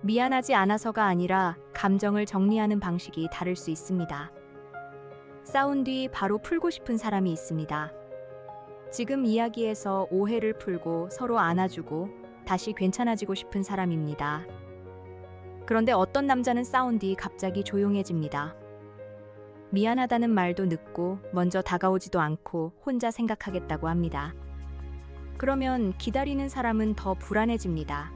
미안하지 않아서가 아니라 감정을 정리하는 방식이 다를 수 있습니다. 싸운 뒤 바로 풀고 싶은 사람이 있습니다. 지금 이야기에서 오해를 풀고 서로 안아주고 다시 괜찮아지고 싶은 사람입니다. 그런데 어떤 남자는 싸운 뒤 갑자기 조용해집니다. 미안하다는 말도 늦고 먼저 다가오지도 않고 혼자 생각하겠다고 합니다. 그러면 기다리는 사람은 더 불안해집니다.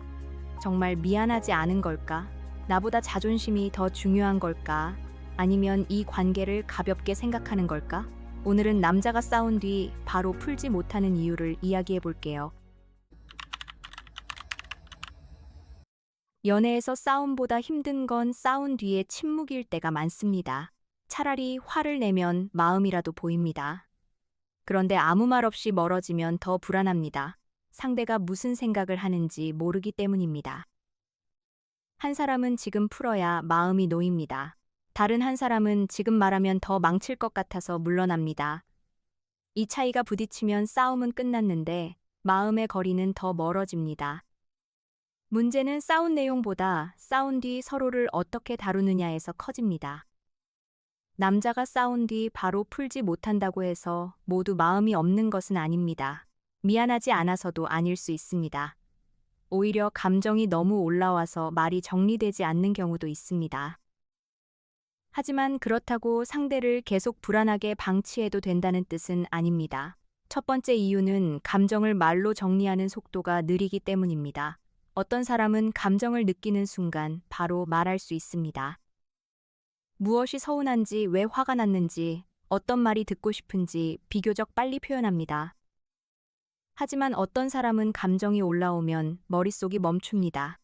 정말 미안하지 않은 걸까? 나보다 자존심이 더 중요한 걸까? 아니면 이 관계를 가볍게 생각하는 걸까? 오늘은 남자가 싸운 뒤 바로 풀지 못하는 이유를 이야기해 볼게요. 연애에서 싸움보다 힘든 건 싸운 뒤에 침묵일 때가 많습니다. 차라리 화를 내면 마음이라도 보입니다. 그런데 아무 말 없이 멀어지면 더 불안합니다. 상대가 무슨 생각을 하는지 모르기 때문입니다. 한 사람은 지금 풀어야 마음이 놓입니다. 다른 한 사람은 지금 말하면 더 망칠 것 같아서 물러납니다. 이 차이가 부딪히면 싸움은 끝났는데 마음의 거리는 더 멀어집니다. 문제는 싸운 내용보다 싸운 뒤 서로를 어떻게 다루느냐에서 커집니다. 남자가 싸운 뒤 바로 풀지 못한다고 해서 모두 마음이 없는 것은 아닙니다. 미안하지 않아서도 아닐 수 있습니다. 오히려 감정이 너무 올라와서 말이 정리되지 않는 경우도 있습니다. 하지만 그렇다고 상대를 계속 불안하게 방치해도 된다는 뜻은 아닙니다. 첫 번째 이유는 감정을 말로 정리하는 속도가 느리기 때문입니다. 어떤 사람은 감정을 느끼는 순간 바로 말할 수 있습니다. 무엇이 서운한지, 왜 화가 났는지, 어떤 말이 듣고 싶은지 비교적 빨리 표현합니다. 하지만 어떤 사람은 감정이 올라오면 머릿속이 멈춥니다.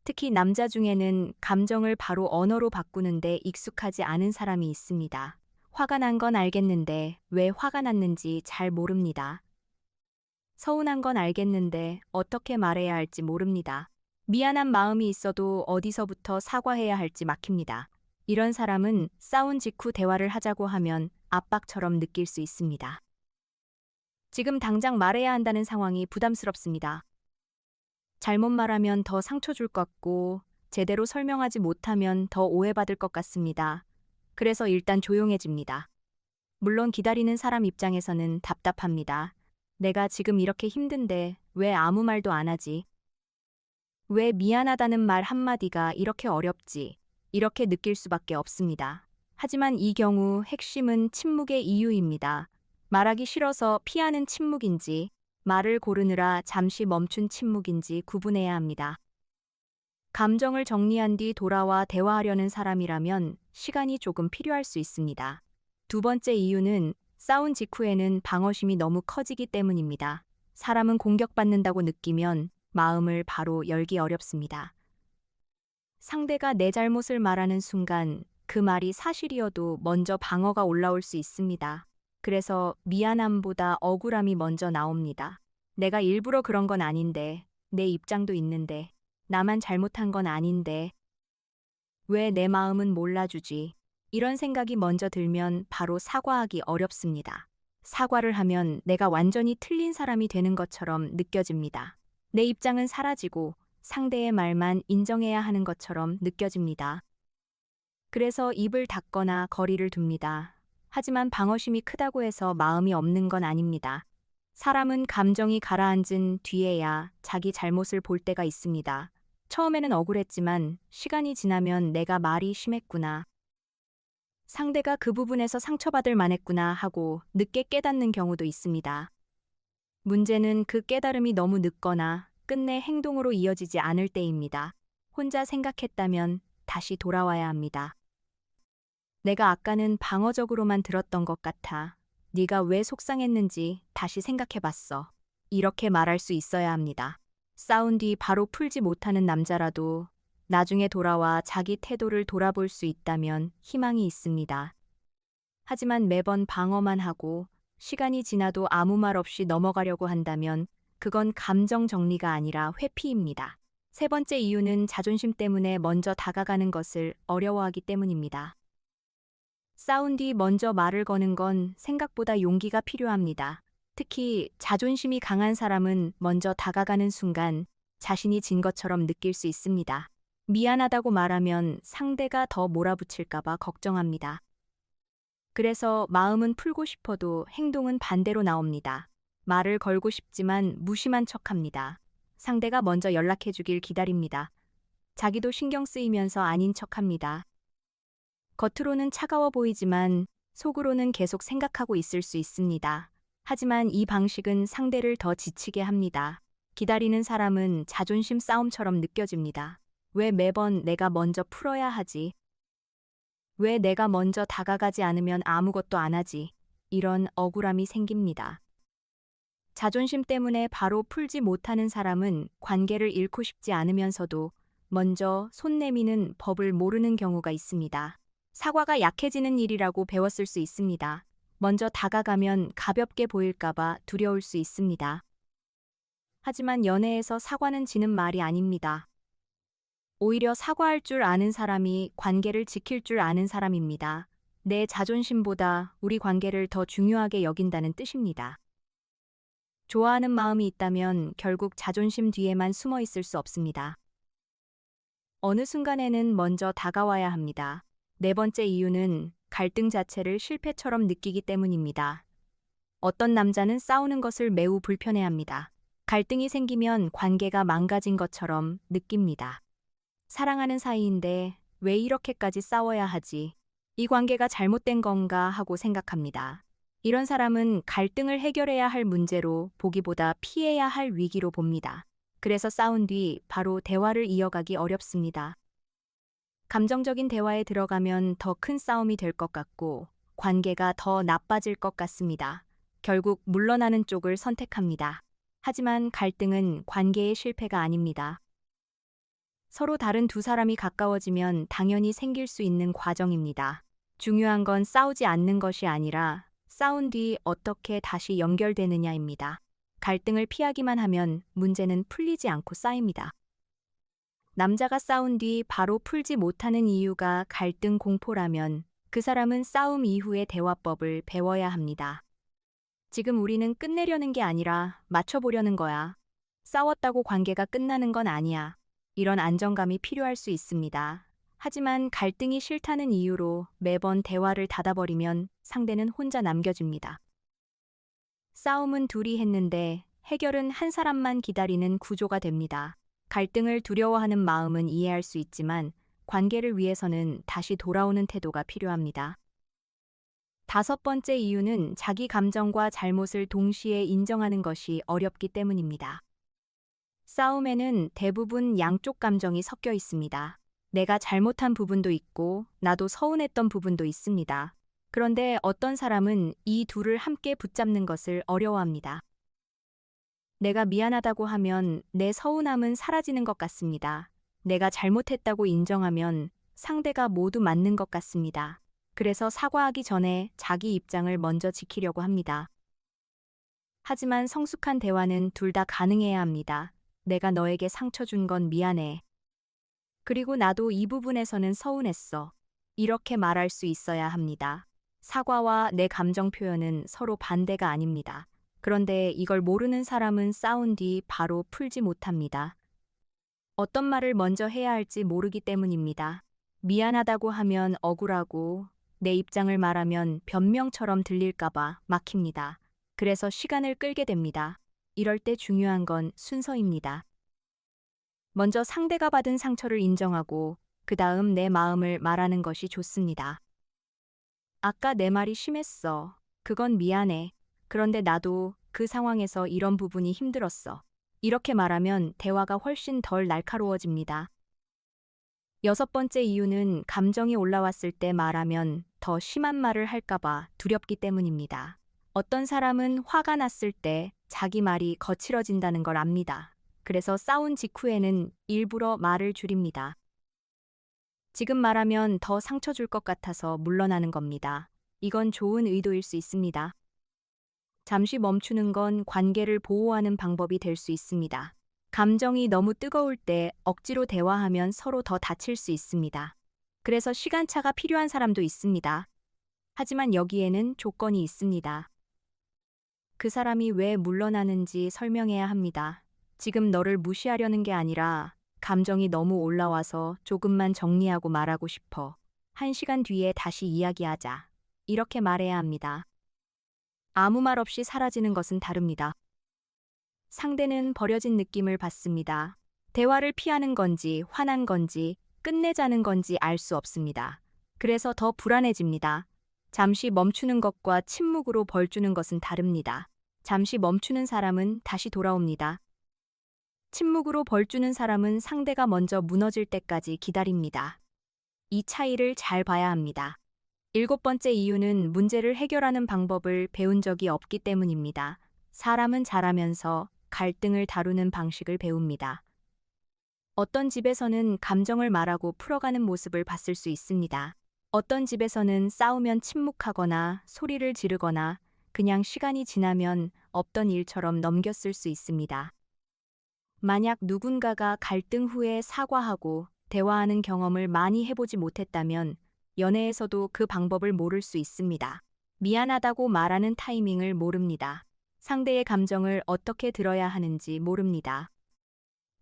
특히 남자 중에는 감정을 바로 언어로 바꾸는데 익숙하지 않은 사람이 있습니다. 화가 난 건 알겠는데 왜 화가 났는지 잘 모릅니다. 서운한 건 알겠는데 어떻게 말해야 할지 모릅니다. 미안한 마음이 있어도 어디서부터 사과해야 할지 막힙니다. 이런 사람은 싸운 직후 대화를 하자고 하면 압박처럼 느낄 수 있습니다. 지금 당장 말해야 한다는 상황이 부담스럽습니다. 잘못 말하면 더 상처 줄 것 같고 제대로 설명하지 못하면 더 오해받을 것 같습니다. 그래서 일단 조용해집니다. 물론 기다리는 사람 입장에서는 답답합니다. 내가 지금 이렇게 힘든데 왜 아무 말도 안 하지? 왜 미안하다는 말 한마디가 이렇게 어렵지? 이렇게 느낄 수밖에 없습니다. 하지만 이 경우 핵심은 침묵의 이유입니다. 말하기 싫어서 피하는 침묵인지, 말을 고르느라 잠시 멈춘 침묵인지 구분해야 합니다. 감정을 정리한 뒤 돌아와 대화하려는 사람이라면 시간이 조금 필요할 수 있습니다. 두 번째 이유는 싸운 직후에는 방어심이 너무 커지기 때문입니다. 사람은 공격받는다고 느끼면 마음을 바로 열기 어렵습니다. 상대가 내 잘못을 말하는 순간 그 말이 사실이어도 먼저 방어가 올라올 수 있습니다. 그래서 미안함보다 억울함이 먼저 나옵니다. 내가 일부러 그런 건 아닌데, 내 입장도 있는데, 나만 잘못한 건 아닌데, 왜 내 마음은 몰라주지? 이런 생각이 먼저 들면 바로 사과하기 어렵습니다. 사과를 하면 내가 완전히 틀린 사람이 되는 것처럼 느껴집니다. 내 입장은 사라지고 상대의 말만 인정해야 하는 것처럼 느껴집니다. 그래서 입을 닫거나 거리를 둡니다. 하지만 방어심이 크다고 해서 마음이 없는 건 아닙니다. 사람은 감정이 가라앉은 뒤에야 자기 잘못을 볼 때가 있습니다. 처음에는 억울했지만 시간이 지나면 내가 말이 심했구나. 상대가 그 부분에서 상처받을 만했구나 하고 늦게 깨닫는 경우도 있습니다. 문제는 그 깨달음이 너무 늦거나 끝내 행동으로 이어지지 않을 때입니다. 혼자 생각했다면 다시 돌아와야 합니다. 내가 아까는 방어적으로만 들었던 것 같아. 네가 왜 속상했는지 다시 생각해봤어. 이렇게 말할 수 있어야 합니다. 싸운 뒤 바로 풀지 못하는 남자라도 나중에 돌아와 자기 태도를 돌아볼 수 있다면 희망이 있습니다. 하지만 매번 방어만 하고 시간이 지나도 아무 말 없이 넘어가려고 한다면 그건 감정 정리가 아니라 회피입니다. 세 번째 이유는 자존심 때문에 먼저 다가가는 것을 어려워하기 때문입니다. 싸운 뒤 먼저 말을 거는 건 생각보다 용기가 필요합니다. 특히 자존심이 강한 사람은 먼저 다가가는 순간 자신이 진 것처럼 느낄 수 있습니다. 미안하다고 말하면 상대가 더 몰아붙일까봐 걱정합니다. 그래서 마음은 풀고 싶어도 행동은 반대로 나옵니다. 말을 걸고 싶지만 무심한 척합니다. 상대가 먼저 연락해주길 기다립니다. 자기도 신경 쓰이면서 아닌 척합니다. 겉으로는 차가워 보이지만 속으로는 계속 생각하고 있을 수 있습니다. 하지만 이 방식은 상대를 더 지치게 합니다. 기다리는 사람은 자존심 싸움처럼 느껴집니다. 왜 매번 내가 먼저 풀어야 하지? 왜 내가 먼저 다가가지 않으면 아무것도 안 하지? 이런 억울함이 생깁니다. 자존심 때문에 바로 풀지 못하는 사람은 관계를 잃고 싶지 않으면서도 먼저 손 내미는 법을 모르는 경우가 있습니다. 사과가 약해지는 일이라고 배웠을 수 있습니다. 먼저 다가가면 가볍게 보일까봐 두려울 수 있습니다. 하지만 연애에서 사과는 지는 말이 아닙니다. 오히려 사과할 줄 아는 사람이 관계를 지킬 줄 아는 사람입니다. 내 자존심보다 우리 관계를 더 중요하게 여긴다는 뜻입니다. 좋아하는 마음이 있다면 결국 자존심 뒤에만 숨어 있을 수 없습니다. 어느 순간에는 먼저 다가와야 합니다. 네 번째 이유는 갈등 자체를 실패처럼 느끼기 때문입니다. 어떤 남자는 싸우는 것을 매우 불편해합니다. 갈등이 생기면 관계가 망가진 것처럼 느낍니다. 사랑하는 사이인데 왜 이렇게까지 싸워야 하지? 이 관계가 잘못된 건가 하고 생각합니다. 이런 사람은 갈등을 해결해야 할 문제로 보기보다 피해야 할 위기로 봅니다. 그래서 싸운 뒤 바로 대화를 이어가기 어렵습니다. 감정적인 대화에 들어가면 더 큰 싸움이 될 것 같고 관계가 더 나빠질 것 같습니다. 결국 물러나는 쪽을 선택합니다. 하지만 갈등은 관계의 실패가 아닙니다. 서로 다른 두 사람이 가까워지면 당연히 생길 수 있는 과정입니다. 중요한 건 싸우지 않는 것이 아니라 싸운 뒤 어떻게 다시 연결되느냐입니다. 갈등을 피하기만 하면 문제는 풀리지 않고 쌓입니다. 남자가 싸운 뒤 바로 풀지 못하는 이유가 갈등 공포라면 그 사람은 싸움 이후의 대화법을 배워야 합니다. 지금 우리는 끝내려는 게 아니라 맞춰보려는 거야. 싸웠다고 관계가 끝나는 건 아니야. 이런 안정감이 필요할 수 있습니다. 하지만 갈등이 싫다는 이유로 매번 대화를 닫아버리면 상대는 혼자 남겨집니다. 싸움은 둘이 했는데 해결은 한 사람만 기다리는 구조가 됩니다. 갈등을 두려워하는 마음은 이해할 수 있지만 관계를 위해서는 다시 돌아오는 태도가 필요합니다. 다섯 번째 이유는 자기 감정과 잘못을 동시에 인정하는 것이 어렵기 때문입니다. 싸움에는 대부분 양쪽 감정이 섞여 있습니다. 내가 잘못한 부분도 있고 나도 서운했던 부분도 있습니다. 그런데 어떤 사람은 이 둘을 함께 붙잡는 것을 어려워합니다. 내가 미안하다고 하면 내 서운함은 사라지는 것 같습니다. 내가 잘못했다고 인정하면 상대가 모두 맞는 것 같습니다. 그래서 사과하기 전에 자기 입장을 먼저 지키려고 합니다. 하지만 성숙한 대화는 둘 다 가능해야 합니다. 내가 너에게 상처 준 건 미안해. 그리고 나도 이 부분에서는 서운했어. 이렇게 말할 수 있어야 합니다. 사과와 내 감정 표현은 서로 반대가 아닙니다. 그런데 이걸 모르는 사람은 싸운 뒤 바로 풀지 못합니다. 어떤 말을 먼저 해야 할지 모르기 때문입니다. 미안하다고 하면 억울하고 내 입장을 말하면 변명처럼 들릴까봐 막힙니다. 그래서 시간을 끌게 됩니다. 이럴 때 중요한 건 순서입니다. 먼저 상대가 받은 상처를 인정하고 그 다음 내 마음을 말하는 것이 좋습니다. 아까 내 말이 심했어. 그건 미안해. 그런데 나도 그 상황에서 이런 부분이 힘들었어. 이렇게 말하면 대화가 훨씬 덜 날카로워집니다. 여섯 번째 이유는 감정이 올라왔을 때 말하면 더 심한 말을 할까봐 두렵기 때문입니다. 어떤 사람은 화가 났을 때 자기 말이 거칠어진다는 걸 압니다. 그래서 싸운 직후에는 일부러 말을 줄입니다. 지금 말하면 더 상처 줄 것 같아서 물러나는 겁니다. 이건 좋은 의도일 수 있습니다. 잠시 멈추는 건 관계를 보호하는 방법이 될 수 있습니다. 감정이 너무 뜨거울 때 억지로 대화하면 서로 더 다칠 수 있습니다. 그래서 시간차가 필요한 사람도 있습니다. 하지만 여기에는 조건이 있습니다. 그 사람이 왜 물러나는지 설명해야 합니다. 지금 너를 무시하려는 게 아니라 감정이 너무 올라와서 조금만 정리하고 말하고 싶어. 1시간 뒤에 다시 이야기하자. 이렇게 말해야 합니다. 아무 말 없이 사라지는 것은 다릅니다. 상대는 버려진 느낌을 받습니다. 대화를 피하는 건지 화난 건지 끝내자는 건지 알 수 없습니다. 그래서 더 불안해집니다. 잠시 멈추는 것과 침묵으로 벌주는 것은 다릅니다. 잠시 멈추는 사람은 다시 돌아옵니다. 침묵으로 벌주는 사람은 상대가 먼저 무너질 때까지 기다립니다. 이 차이를 잘 봐야 합니다. 7번째 이유는 문제를 해결하는 방법을 배운 적이 없기 때문입니다. 사람은 자라면서 갈등을 다루는 방식을 배웁니다. 어떤 집에서는 감정을 말하고 풀어가는 모습을 봤을 수 있습니다. 어떤 집에서는 싸우면 침묵하거나 소리를 지르거나 그냥 시간이 지나면 없던 일처럼 넘겼을 수 있습니다. 만약 누군가가 갈등 후에 사과하고 대화하는 경험을 많이 해보지 못했다면 연애에서도 그 방법을 모를 수 있습니다. 미안하다고 말하는 타이밍을 모릅니다. 상대의 감정을 어떻게 들어야 하는지 모릅니다.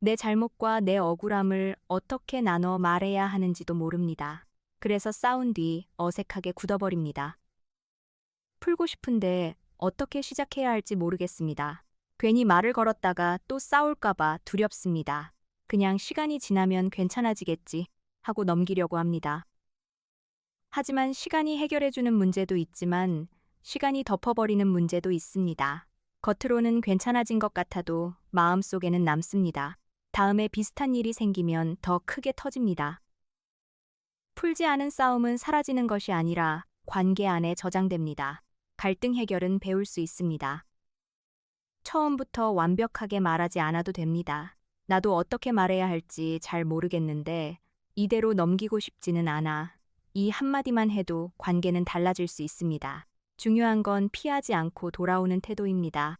내 잘못과 내 억울함을 어떻게 나눠 말해야 하는지도 모릅니다. 그래서 싸운 뒤 어색하게 굳어버립니다. 풀고 싶은데 어떻게 시작해야 할지 모르겠습니다. 괜히 말을 걸었다가 또 싸울까봐 두렵습니다. 그냥 시간이 지나면 괜찮아지겠지 하고 넘기려고 합니다. 하지만 시간이 해결해주는 문제도 있지만 시간이 덮어버리는 문제도 있습니다. 겉으로는 괜찮아진 것 같아도 마음속에는 남습니다. 다음에 비슷한 일이 생기면 더 크게 터집니다. 풀지 않은 싸움은 사라지는 것이 아니라 관계 안에 저장됩니다. 갈등 해결은 배울 수 있습니다. 처음부터 완벽하게 말하지 않아도 됩니다. 나도 어떻게 말해야 할지 잘 모르겠는데 이대로 넘기고 싶지는 않아. 이 한마디만 해도 관계는 달라질 수 있습니다. 중요한 건 피하지 않고 돌아오는 태도입니다.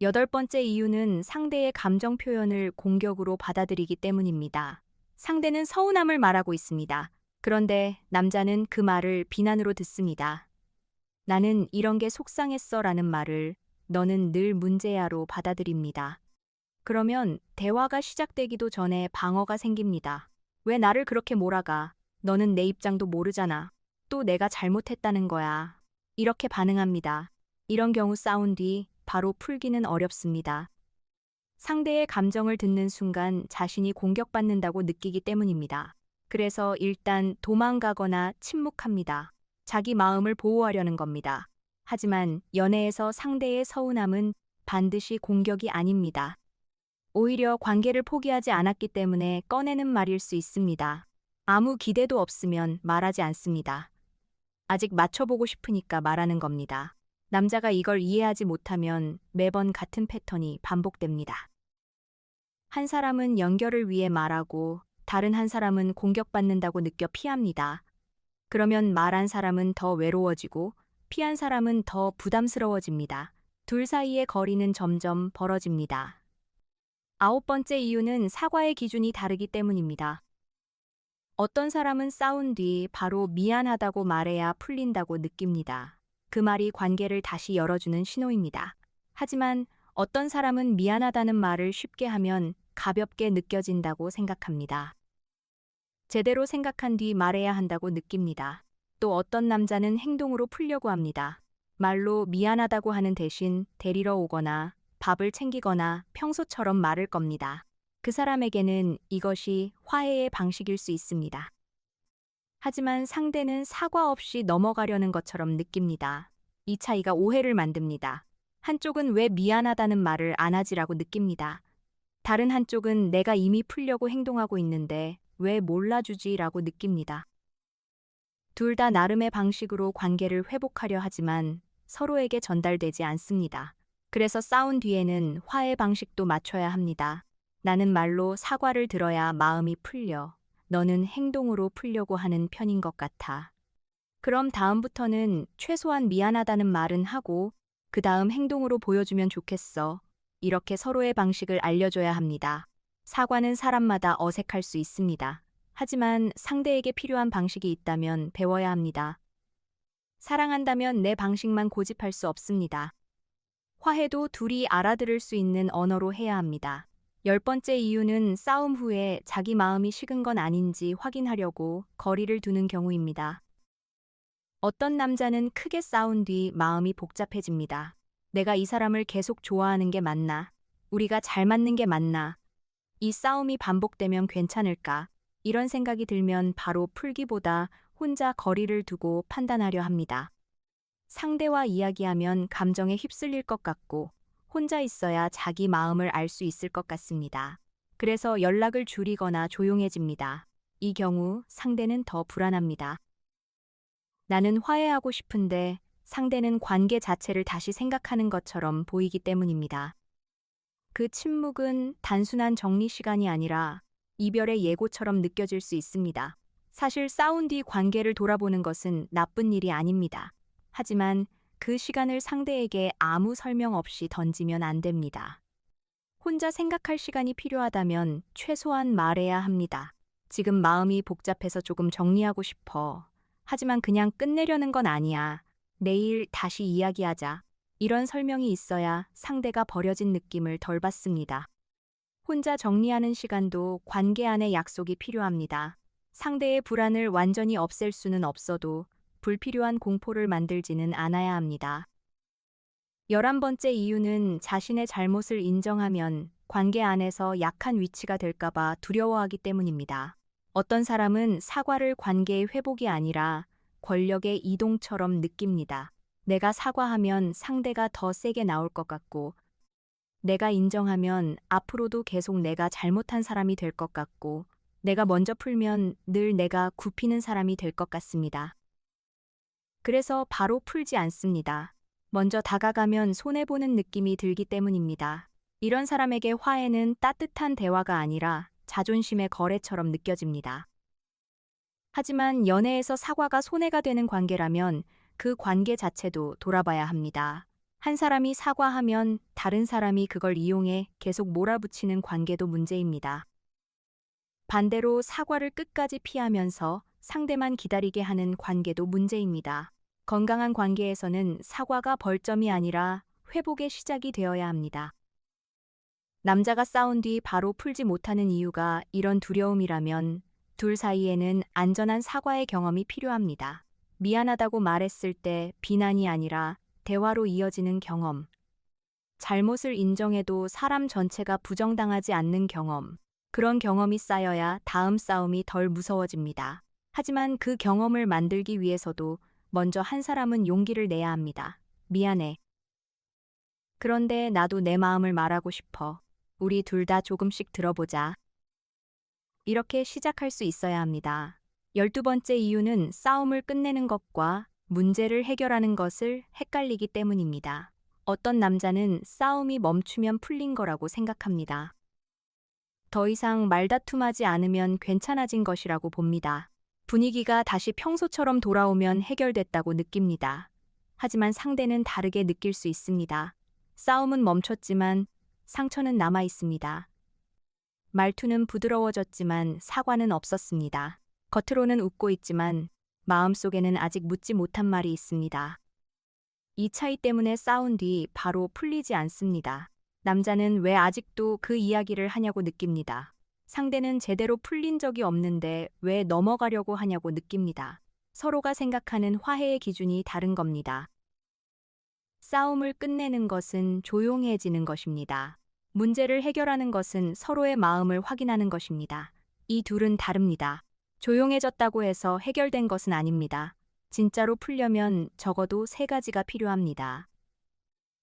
8번째 이유는 상대의 감정 표현을 공격으로 받아들이기 때문입니다. 상대는 서운함을 말하고 있습니다. 그런데 남자는 그 말을 비난으로 듣습니다. 나는 이런 게 속상했어 라는 말을 너는 늘 문제야로 받아들입니다. 그러면 대화가 시작되기도 전에 방어가 생깁니다. 왜 나를 그렇게 몰아가? 너는 내 입장도 모르잖아. 또 내가 잘못했다는 거야. 이렇게 반응합니다. 이런 경우 싸운 뒤 바로 풀기는 어렵습니다. 상대의 감정을 듣는 순간 자신이 공격받는다고 느끼기 때문입니다. 그래서 일단 도망가거나 침묵합니다. 자기 마음을 보호하려는 겁니다. 하지만 연애에서 상대의 서운함은 반드시 공격이 아닙니다. 오히려 관계를 포기하지 않았기 때문에 꺼내는 말일 수 있습니다. 아무 기대도 없으면 말하지 않습니다. 아직 맞춰보고 싶으니까 말하는 겁니다. 남자가 이걸 이해하지 못하면 매번 같은 패턴이 반복됩니다. 한 사람은 연결을 위해 말하고 다른 한 사람은 공격받는다고 느껴 피합니다. 그러면 말한 사람은 더 외로워지고 피한 사람은 더 부담스러워집니다. 둘 사이의 거리는 점점 벌어집니다. 9번째 이유는 사과의 기준이 다르기 때문입니다. 어떤 사람은 싸운 뒤 바로 미안하다고 말해야 풀린다고 느낍니다. 그 말이 관계를 다시 열어주는 신호입니다. 하지만 어떤 사람은 미안하다는 말을 쉽게 하면 가볍게 느껴진다고 생각합니다. 제대로 생각한 뒤 말해야 한다고 느낍니다. 또 어떤 남자는 행동으로 풀려고 합니다. 말로 미안하다고 하는 대신 데리러 오거나 밥을 챙기거나 평소처럼 말을 겁니다. 그 사람에게는 이것이 화해의 방식일 수 있습니다. 하지만 상대는 사과 없이 넘어가려는 것처럼 느낍니다. 이 차이가 오해를 만듭니다. 한쪽은 왜 미안하다는 말을 안 하지라고 느낍니다. 다른 한쪽은 내가 이미 풀려고 행동하고 있는데 왜 몰라주지라고 느낍니다. 둘 다 나름의 방식으로 관계를 회복하려 하지만 서로에게 전달되지 않습니다. 그래서 싸운 뒤에는 화해 방식도 맞춰야 합니다. 나는 말로 사과를 들어야 마음이 풀려. 너는 행동으로 풀려고 하는 편인 것 같아. 그럼 다음부터는 최소한 미안하다는 말은 하고 그 다음 행동으로 보여주면 좋겠어. 이렇게 서로의 방식을 알려줘야 합니다. 사과는 사람마다 어색할 수 있습니다. 하지만 상대에게 필요한 방식이 있다면 배워야 합니다. 사랑한다면 내 방식만 고집할 수 없습니다. 화해도 둘이 알아들을 수 있는 언어로 해야 합니다. 10번째 이유는 싸움 후에 자기 마음이 식은 건 아닌지 확인하려고 거리를 두는 경우입니다. 어떤 남자는 크게 싸운 뒤 마음이 복잡해집니다. 내가 이 사람을 계속 좋아하는 게 맞나? 우리가 잘 맞는 게 맞나? 이 싸움이 반복되면 괜찮을까? 이런 생각이 들면 바로 풀기보다 혼자 거리를 두고 판단하려 합니다. 상대와 이야기하면 감정에 휩쓸릴 것 같고 혼자 있어야 자기 마음을 알 수 있을 것 같습니다. 그래서 연락을 줄이거나 조용해집니다. 이 경우 상대는 더 불안합니다. 나는 화해하고 싶은데 상대는 관계 자체를 다시 생각하는 것처럼 보이기 때문입니다. 그 침묵은 단순한 정리 시간이 아니라 이별의 예고처럼 느껴질 수 있습니다. 사실 싸운 뒤 관계를 돌아보는 것은 나쁜 일이 아닙니다. 하지만 그 시간을 상대에게 아무 설명 없이 던지면 안 됩니다. 혼자 생각할 시간이 필요하다면 최소한 말해야 합니다. 지금 마음이 복잡해서 조금 정리하고 싶어. 하지만 그냥 끝내려는 건 아니야. 내일 다시 이야기하자. 이런 설명이 있어야 상대가 버려진 느낌을 덜 받습니다. 혼자 정리하는 시간도 관계 안에 약속이 필요합니다. 상대의 불안을 완전히 없앨 수는 없어도 불필요한 공포를 만들지는 않아야 합니다. 11번째 이유는 자신의 잘못을 인정하면 관계 안에서 약한 위치가 될까봐 두려워하기 때문입니다. 어떤 사람은 사과를 관계의 회복이 아니라 권력의 이동처럼 느낍니다. 내가 사과하면 상대가 더 세게 나올 것 같고, 내가 인정하면 앞으로도 계속 내가 잘못한 사람이 될 것 같고, 내가 먼저 풀면 늘 내가 굽히는 사람이 될 것 같습니다. 그래서 바로 풀지 않습니다. 먼저 다가가면 손해보는 느낌이 들기 때문입니다. 이런 사람에게 화해는 따뜻한 대화가 아니라 자존심의 거래처럼 느껴집니다. 하지만 연애에서 사과가 손해가 되는 관계라면 그 관계 자체도 돌아봐야 합니다. 한 사람이 사과하면 다른 사람이 그걸 이용해 계속 몰아붙이는 관계도 문제입니다. 반대로 사과를 끝까지 피하면서 상대만 기다리게 하는 관계도 문제입니다. 건강한 관계에서는 사과가 벌점이 아니라 회복의 시작이 되어야 합니다. 남자가 싸운 뒤 바로 풀지 못하는 이유가 이런 두려움이라면 둘 사이에는 안전한 사과의 경험이 필요합니다. 미안하다고 말했을 때 비난이 아니라 대화로 이어지는 경험. 잘못을 인정해도 사람 전체가 부정당하지 않는 경험. 그런 경험이 쌓여야 다음 싸움이 덜 무서워집니다. 하지만 그 경험을 만들기 위해서도 먼저 한 사람은 용기를 내야 합니다. 미안해. 그런데 나도 내 마음을 말하고 싶어. 우리 둘 다 조금씩 들어보자. 이렇게 시작할 수 있어야 합니다. 12번째 이유는 싸움을 끝내는 것과 문제를 해결하는 것을 헷갈리기 때문입니다. 어떤 남자는 싸움이 멈추면 풀린 거라고 생각합니다. 더 이상 말다툼하지 않으면 괜찮아진 것이라고 봅니다. 분위기가 다시 평소처럼 돌아오면 해결됐다고 느낍니다. 하지만 상대는 다르게 느낄 수 있습니다. 싸움은 멈췄지만 상처는 남아 있습니다. 말투는 부드러워졌지만 사과는 없었습니다. 겉으로는 웃고 있지만 마음속에는 아직 묻지 못한 말이 있습니다. 이 차이 때문에 싸운 뒤 바로 풀리지 않습니다. 남자는 왜 아직도 그 이야기를 하냐고 느낍니다. 상대는 제대로 풀린 적이 없는데 왜 넘어가려고 하냐고 느낍니다. 서로가 생각하는 화해의 기준이 다른 겁니다. 싸움을 끝내는 것은 조용해지는 것입니다. 문제를 해결하는 것은 서로의 마음을 확인하는 것입니다. 이 둘은 다릅니다. 조용해졌다고 해서 해결된 것은 아닙니다. 진짜로 풀려면 적어도 3가지가 필요합니다.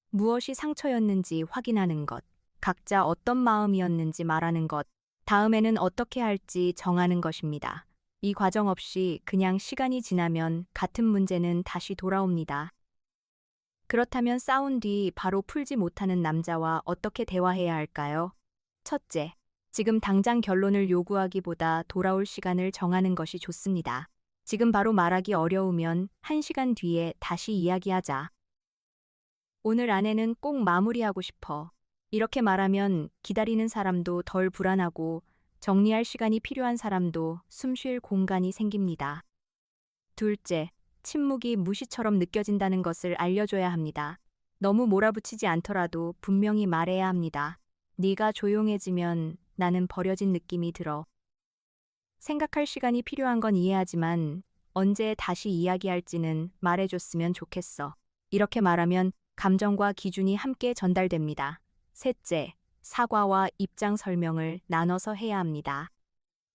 무엇이 상처였는지 확인하는 것, 각자 어떤 마음이었는지 말하는 것, 다음에는 어떻게 할지 정하는 것입니다. 이 과정 없이 그냥 시간이 지나면 같은 문제는 다시 돌아옵니다. 그렇다면 싸운 뒤 바로 풀지 못하는 남자와 어떻게 대화해야 할까요? 첫째, 지금 당장 결론을 요구하기보다 돌아올 시간을 정하는 것이 좋습니다. 지금 바로 말하기 어려우면 1시간 뒤에 다시 이야기하자. 오늘 안에는 꼭 마무리하고 싶어. 이렇게 말하면 기다리는 사람도 덜 불안하고 정리할 시간이 필요한 사람도 숨 쉴 공간이 생깁니다. 둘째, 침묵이 무시처럼 느껴진다는 것을 알려줘야 합니다. 너무 몰아붙이지 않더라도 분명히 말해야 합니다. 네가 조용해지면 나는 버려진 느낌이 들어. 생각할 시간이 필요한 건 이해하지만 언제 다시 이야기할지는 말해줬으면 좋겠어. 이렇게 말하면 감정과 기준이 함께 전달됩니다. 셋째, 사과와 입장 설명을 나눠서 해야 합니다.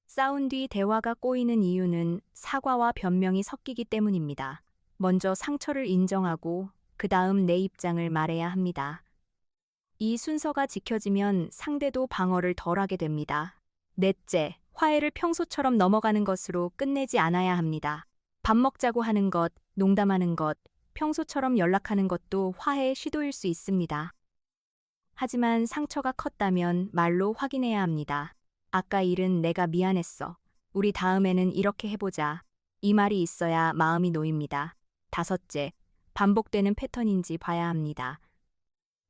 싸운 뒤 대화가 꼬이는 이유는 사과와 변명이 섞이기 때문입니다. 먼저 상처를 인정하고 그 다음 내 입장을 말해야 합니다. 이 순서가 지켜지면 상대도 방어를 덜하게 됩니다. 넷째, 화해를 평소처럼 넘어가는 것으로 끝내지 않아야 합니다. 밥 먹자고 하는 것, 농담하는 것, 평소처럼 연락하는 것도 화해의 시도일 수 있습니다. 하지만 상처가 컸다면 말로 확인해야 합니다. 아까 일은 내가 미안했어. 우리 다음에는 이렇게 해보자. 이 말이 있어야 마음이 놓입니다. 다섯째, 반복되는 패턴인지 봐야 합니다.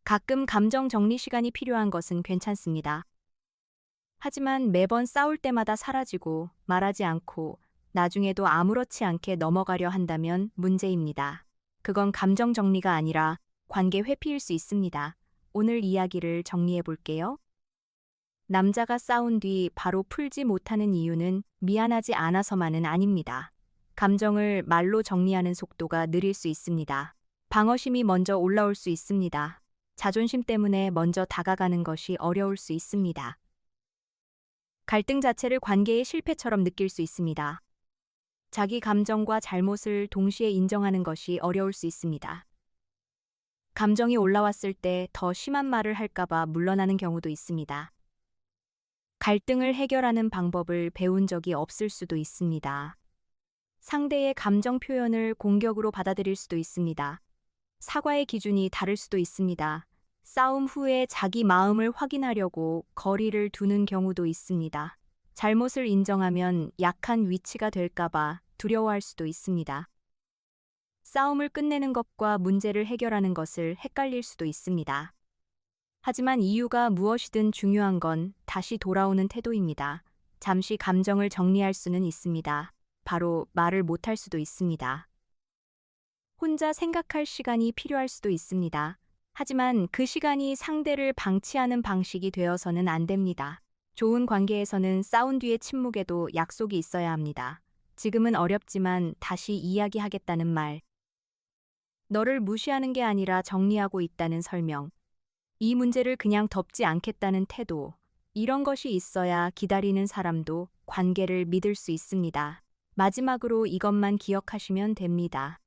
가끔 감정 정리 시간이 필요한 것은 괜찮습니다. 하지만 매번 싸울 때마다 사라지고 말하지 않고 나중에도 아무렇지 않게 넘어가려 한다면 문제입니다. 그건 감정 정리가 아니라 관계 회피일 수 있습니다. 오늘 이야기를 정리해 볼게요. 남자가 싸운 뒤 바로 풀지 못하는 이유는 미안하지 않아서만은 아닙니다. 감정을 말로 정리하는 속도가 느릴 수 있습니다. 방어심이 먼저 올라올 수 있습니다. 자존심 때문에 먼저 다가가는 것이 어려울 수 있습니다. 갈등 자체를 관계의 실패처럼 느낄 수 있습니다. 자기 감정과 잘못을 동시에 인정하는 것이 어려울 수 있습니다. 감정이 올라왔을 때 더 심한 말을 할까봐 물러나는 경우도 있습니다. 갈등을 해결하는 방법을 배운 적이 없을 수도 있습니다. 상대의 감정 표현을 공격으로 받아들일 수도 있습니다. 사과의 기준이 다를 수도 있습니다. 싸움 후에 자기 마음을 확인하려고 거리를 두는 경우도 있습니다. 잘못을 인정하면 약한 위치가 될까봐 두려워할 수도 있습니다. 싸움을 끝내는 것과 문제를 해결하는 것을 헷갈릴 수도 있습니다. 하지만 이유가 무엇이든 중요한 건 다시 돌아오는 태도입니다. 잠시 감정을 정리할 수는 있습니다. 바로 말을 못할 수도 있습니다. 혼자 생각할 시간이 필요할 수도 있습니다. 하지만 그 시간이 상대를 방치하는 방식이 되어서는 안 됩니다. 좋은 관계에서는 싸운 뒤의 침묵에도 약속이 있어야 합니다. 지금은 어렵지만 다시 이야기하겠다는 말. 너를 무시하는 게 아니라 정리하고 있다는 설명. 이 문제를 그냥 덮지 않겠다는 태도. 이런 것이 있어야 기다리는 사람도 관계를 믿을 수 있습니다. 마지막으로 이것만 기억하시면 됩니다.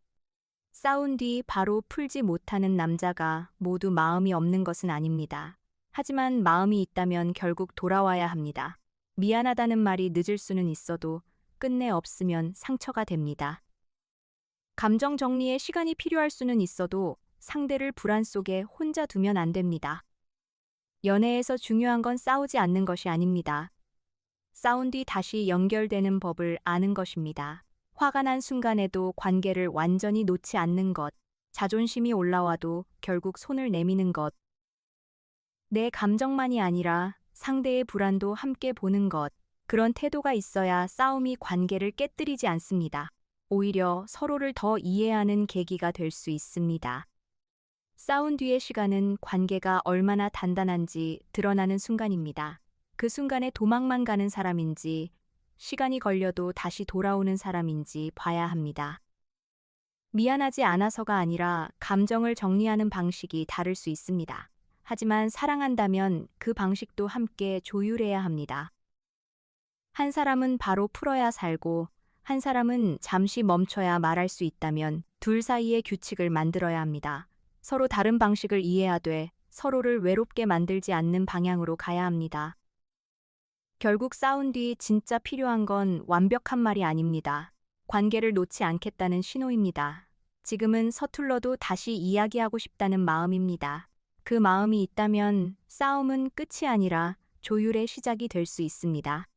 싸운 뒤 바로 풀지 못하는 남자가 모두 마음이 없는 것은 아닙니다. 하지만 마음이 있다면 결국 돌아와야 합니다. 미안하다는 말이 늦을 수는 있어도 끝내 없으면 상처가 됩니다. 감정 정리에 시간이 필요할 수는 있어도 상대를 불안 속에 혼자 두면 안 됩니다. 연애에서 중요한 건 싸우지 않는 것이 아닙니다. 싸운 뒤 다시 연결되는 법을 아는 것입니다. 화가 난 순간에도 관계를 완전히 놓지 않는 것, 자존심이 올라와도 결국 손을 내미는 것, 내 감정만이 아니라 상대의 불안도 함께 보는 것, 그런 태도가 있어야 싸움이 관계를 깨뜨리지 않습니다. 오히려 서로를 더 이해하는 계기가 될 수 있습니다. 싸운 뒤의 시간은 관계가 얼마나 단단한지 드러나는 순간입니다. 그 순간에 도망만 가는 사람인지, 시간이 걸려도 다시 돌아오는 사람인지 봐야 합니다. 미안하지 않아서가 아니라 감정을 정리하는 방식이 다를 수 있습니다. 하지만 사랑한다면 그 방식도 함께 조율해야 합니다. 한 사람은 바로 풀어야 살고, 한 사람은 잠시 멈춰야 말할 수 있다면 둘 사이의 규칙을 만들어야 합니다. 서로 다른 방식을 이해하되 서로를 외롭게 만들지 않는 방향으로 가야 합니다. 결국 싸운 뒤 진짜 필요한 건 완벽한 말이 아닙니다. 관계를 놓지 않겠다는 신호입니다. 지금은 서툴러도 다시 이야기하고 싶다는 마음입니다. 그 마음이 있다면 싸움은 끝이 아니라 조율의 시작이 될 수 있습니다.